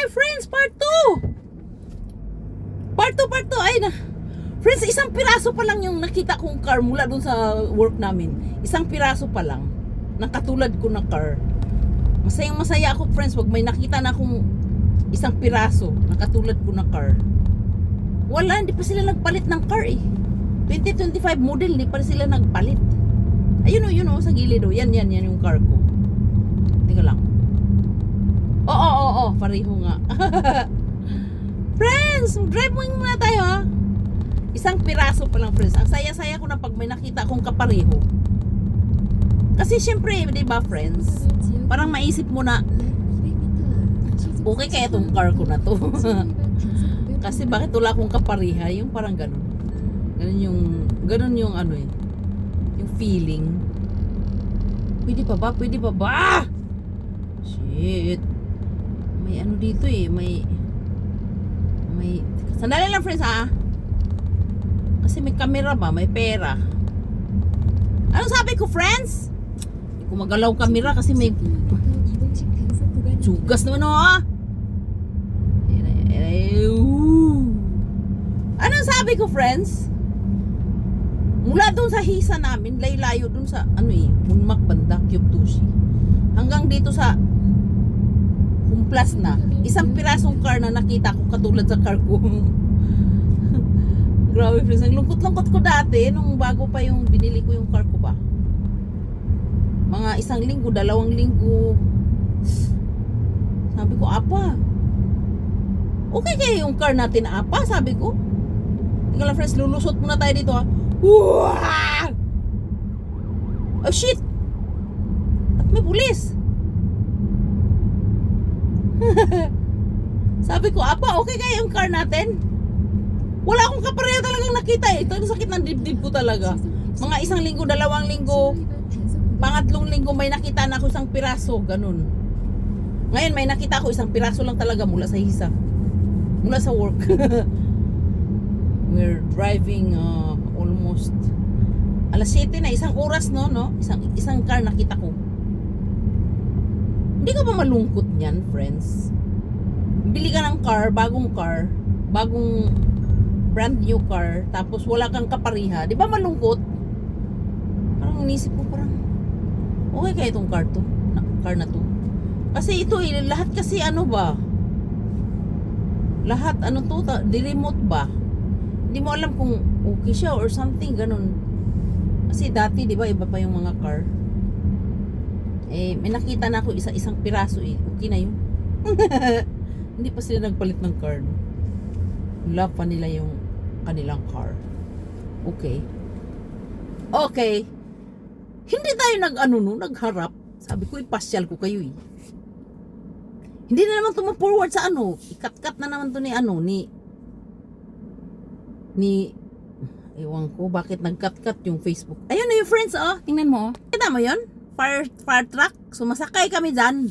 Ay, friends, part 2. Part 2. Ay, na. Friends, isang piraso pa lang yung nakita kong car mula dun sa work namin. Isang piraso pa lang. Ng katulad ko na car. Masayang masaya ako, friends, wag may nakita na akong isang piraso ng katulad ko na car. Wala, hindi pa sila nagpalit ng car eh. 2025 model, hindi pa sila nagpalit. Ayun o, sa gilid o. Yan yung car ko. Tingnan lang. Oo, pareho nga. Friends, drive muna tayo ha. Isang piraso pa lang, friends. Ang saya-saya ko na pag may nakita akong kapareho. Kasi syempre, di ba, friends? Parang maisip mo na, okay kaya itong car ko na to. Kasi bakit wala akong kapariha? Yung parang ganun. Ganun yung ano eh. Yung feeling. Pwede pa ba? Shit. May ano dito eh. May sandali lang, friends ha. Kasi may camera ba? May pera. Anong sabi ko, friends? Hindi ko magalaw camera kasi may sugas naman oh. Anong sabi ko, friends? Mula doon sa hisa namin, layo doon sa ano eh, Munmak banda, Kyubtushi. Hanggang dito sa Humplas na. Isang pirasong car na nakita ko katulad sa car ko. Grabe, friends. Ang lungkot-lungkot ko dati nung bago pa yung binili ko yung car ko ba. Mga 1 linggo, 2 linggo. Sabi ko, apa? Okay kaya yung car natin, apa? Sabi ko. Tingnan lang, friends, lulusot muna tayo dito ha. Wow! Oh shit! At may pulis. Sabi ko, apa, okay kaya yung car natin? Wala akong kapareho talagang nakita eh. Ito ang sakit ng dibdib ko talaga. Mga 1 linggo, 2 linggo, 3 linggo may nakita na ako isang piraso, ganun. Ngayon may nakita ako isang piraso lang talaga mula sa hisa. Mula sa work. We're driving almost alas 7 na, 1 oras no? Isang car nakita ko. Hindi ka ba malungkot niyan, friends? Bili ka ng car, bagong brand new car, tapos wala kang kapariha. Di ba malungkot? Parang inisip ko, parang okay kaya itong car na to. Kasi ito eh, lahat kasi ano ba? Lahat ano to, di remote ba? Hindi mo alam kung okay siya or something, ganun. Kasi dati, di ba, iba pa yung mga car. Eh, may nakita na ako isang piraso eh. Okay na yun. Hindi pa sila nagpalit ng car. No? Love pa nila yung kanilang car. Okay. Hindi tayo nagharap. Sabi ko, ipasyal ko kayo eh. Hindi na naman forward sa ano. Ikat-kat na naman to ni ewan ko bakit nag-cut yung Facebook. Ayun na yung friends oh. Tingnan mo. Kita mo yun? Fire truck. Sumasakay kami dyan.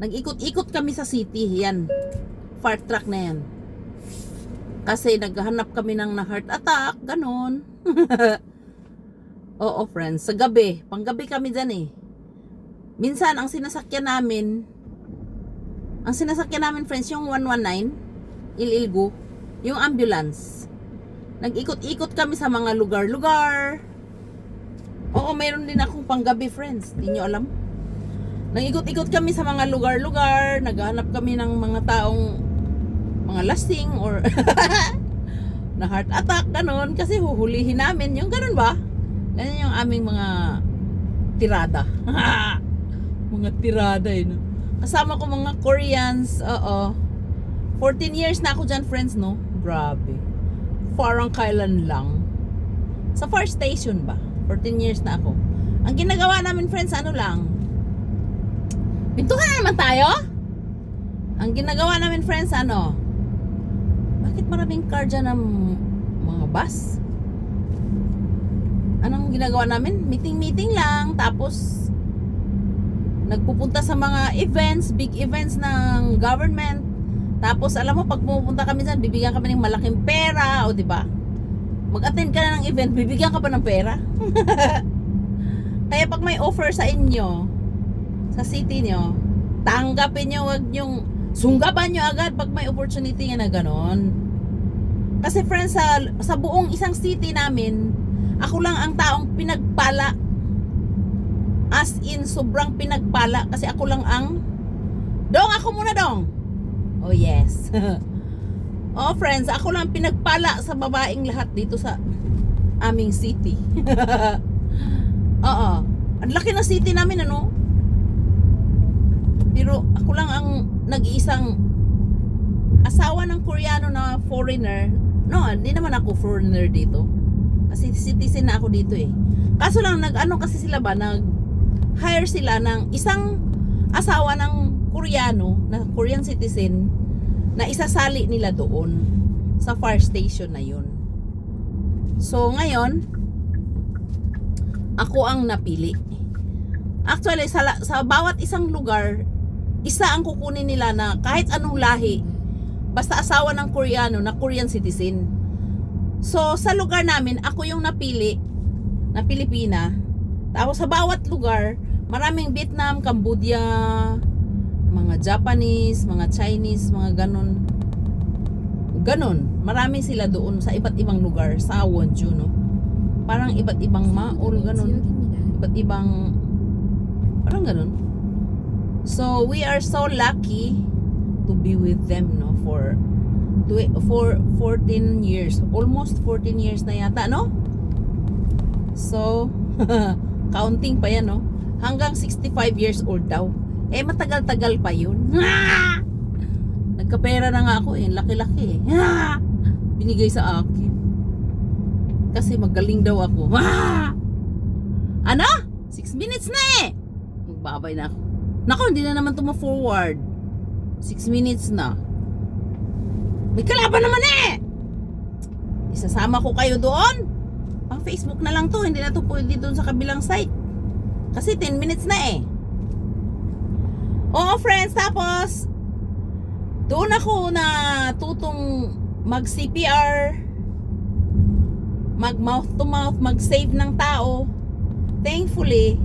Nag-ikot-ikot kami sa city. Yan. Fire truck na yan. Kasi naghahanap kami ng na-heart attack. Ganon. Oo, friends. Sa gabi. Panggabi kami dyan eh. Minsan, ang sinasakyan namin, friends, yung 119, Ililgo, yung ambulance. Nag-ikot-ikot kami sa mga lugar-lugar. Oo, mayroon din akong panggabi, friends. Hindi nyo alam. Nag-ikot-ikot kami sa mga lugar-lugar. Naghahanap kami ng mga taong mga lasting or na heart attack, ganon. Kasi huhulihin namin. Yung ganon ba? Ganyan yung aming mga tirada. Mga tirada eh. No? Kasama ko mga Koreans. Oo. 14 years na ako dyan, friends, no? Grabe. Parang kailan lang. Sa fire station ba? 14 years na ako. Ang ginagawa namin, friends, ano lang. Pintukan na naman tayo? Ang ginagawa namin, friends, ano? Bakit maraming car dyan ng mga bus? Anong ginagawa namin? Meeting lang. Tapos, nagpupunta sa mga events, big events ng government. Tapos, alam mo, pag pupunta kami dyan, bibigyan kami ng malaking pera. O, diba? Mag-attend ka na ng event, bibigyan ka pa ng pera. Kaya pag may offer sa inyo, sa city nyo, tanggapin nyo, wag nyong sunggaban nyo agad pag may opportunity nga na ganon. Kasi friends, sa buong isang city namin, ako lang ang taong pinagpala. As in, sobrang pinagpala. Kasi ako lang ang... Dong, ako muna dong! Oh yes. Oh friends, ako lang pinagpala sa babaeng lahat dito sa aming city. Oo. Ang laki na city namin, ano? Pero ako lang ang nag-iisang asawa ng Koreano na foreigner. No, hindi naman ako foreigner dito. Kasi citizen na ako dito eh. Kaso lang nag-ano kasi sila ba, nag-hire sila ng isang asawa ng Koreano, na Korean citizen, na isasali nila doon sa fire station na yun. So ngayon, ako ang napili. Actually, sa bawat isang lugar, isa ang kukunin nila na kahit anong lahi, basta asawa ng Koreano na Korean citizen. So sa lugar namin, ako yung napili na Pilipina. Tapos sa bawat lugar, maraming Vietnam, Cambodia, mga Japanese, mga Chinese, mga ganon. Ganon. Marami sila doon sa iba't ibang lugar sa Wonju, no? Parang iba't ibang maol, ganon. Iba't ibang, parang ganon. So, we are so lucky to be with them, no? For 14 years. Almost 14 years na yata, no? So, counting pa yan, no? Hanggang 65 years old daw. Eh, matagal-tagal pa yun. Nagkapera na nga ako eh. Laki-laki eh. Binigay sa akin. Kasi magaling daw ako. Ano? 6 minutes na eh. Magbabay na ako. Naku, hindi na naman forward. 6 minutes na. May kalaban naman eh. Isasama ko kayo doon. Pang Facebook na lang to. Hindi na to pwede doon sa kabilang site. Kasi 10 minutes na eh. Oo friends, tapos doon ako na tutong mag CPR, mag mouth to mouth, mag save ng tao. Thankfully,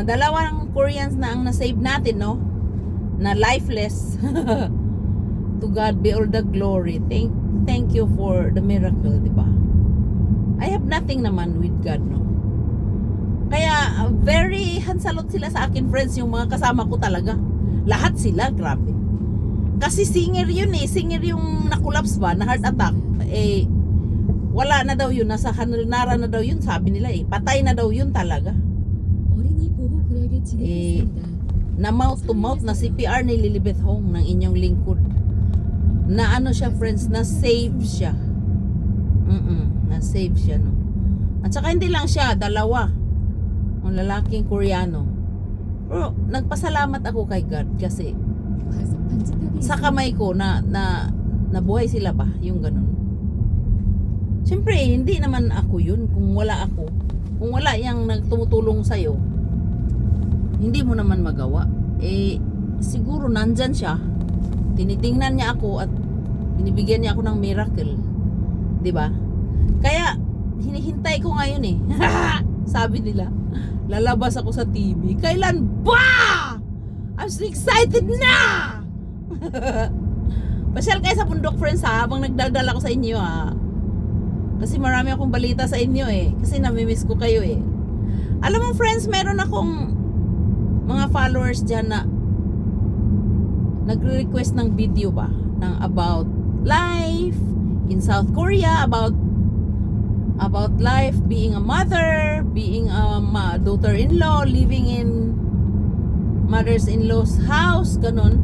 dalawang Koreans na ang na-save natin, no? Na lifeless. To God be all the glory. Thank you for the miracle, di ba? I have nothing naman with God, no? Kaya very handsalot sila sa akin, friends, yung mga kasama ko talaga. Lahat sila, grabe. Kasi singer yun eh. Singer yung nakulaps ba, na heart attack. Eh, wala na daw yun. Nasa Hanulnara na daw yun, sabi nila eh. Patay na daw yun talaga. Eh, na mouth to mouth na CPR ni Lilibeth Hong ng inyong lingkod. Na ano siya, friends, na save siya. Na save siya, no. At saka hindi lang siya, dalawa. Ang lalaking Koreano. Pero nagpasalamat ako kay God kasi sa kamay ko na nabuhay sila ba, yung ganun. Siyempre, hindi naman ako yun kung wala ako. Kung wala yung nagtumutulong sa'yo, hindi mo naman magawa. Eh, siguro nandyan siya. Tinitingnan niya ako at binibigyan niya ako ng miracle. 'Di ba? Kaya hinihintay ko ngayon eh. Sabi nila, lalabas ako sa TV. Kailan ba? I'm so excited na! Pasyal kayo sa bundok, friends, ha? Habang nagdadala ko sa inyo, ha? Kasi marami akong balita sa inyo eh. Kasi namimiss ko kayo eh. Alam mo, friends, meron akong mga followers dyan na nagre-request ng video ba? Ng about life in South Korea, about life, being a mother, being a daughter-in-law, living in mother's-in-law's house, ganon.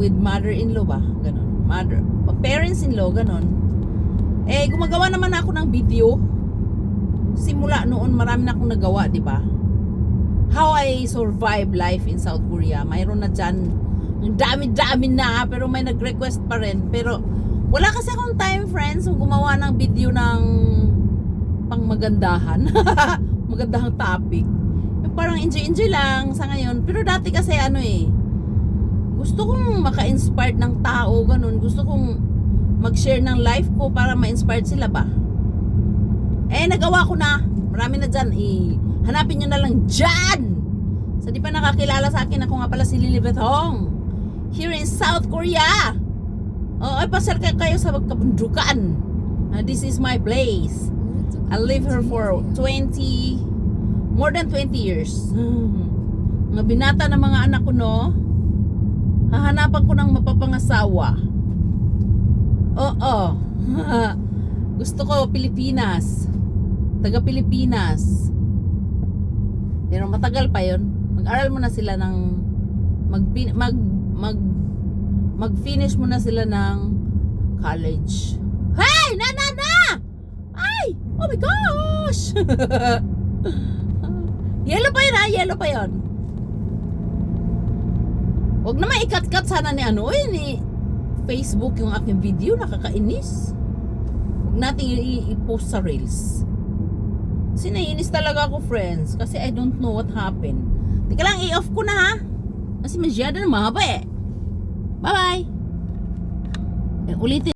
With mother-in-law ba? Ganon. Parents-in-law, ganon. Eh, gumagawa naman ako ng video. Simula noon, marami na akong nagawa, di ba? How I survive life in South Korea. Mayroon na dyan. Ang dami-dami na, pero may nag-request pa rin. Pero, wala kasi akong time, friends, kung gumawa ng video ng pangmagandahan. Magandahang topic. Yung parang enjoy-enjoy lang sa ngayon. Pero dati kasi gusto kong maka-inspired ng tao, ganun. Gusto kong mag-share ng life ko para ma-inspired sila ba. Eh, nagawa ko na. Marami na dyan. Hanapin nyo na lang dyan Sa di pa nakakilala sa akin, ako nga pala si Lilibeth Hong. Here in South Korea. Ay pasal kayo sa kabundukan. This is my place. I live here for more than 20 years. Mga binata ng mga anak ko, no? Hahanapan ko ng mapapangasawa. Oo. Gusto ko Pilipinas. Taga Pilipinas. Pero matagal pa 'yon. Mag-aral muna sila ng mag-finish muna sila ng college. Hey! Na! Ay! Oh my gosh! Yellow pa yun, ha? Yellow pa yun. Huwag naman ikat-kat sana ni ni Facebook yung aking video. Nakakainis. Huwag natin i-post sa Reels. Kasi naiinis talaga ako, friends. Kasi I don't know what happened. Teka lang, i-off ko na, ha? Kasi masyado na mahaba, eh. Bye-bye! Ulitin.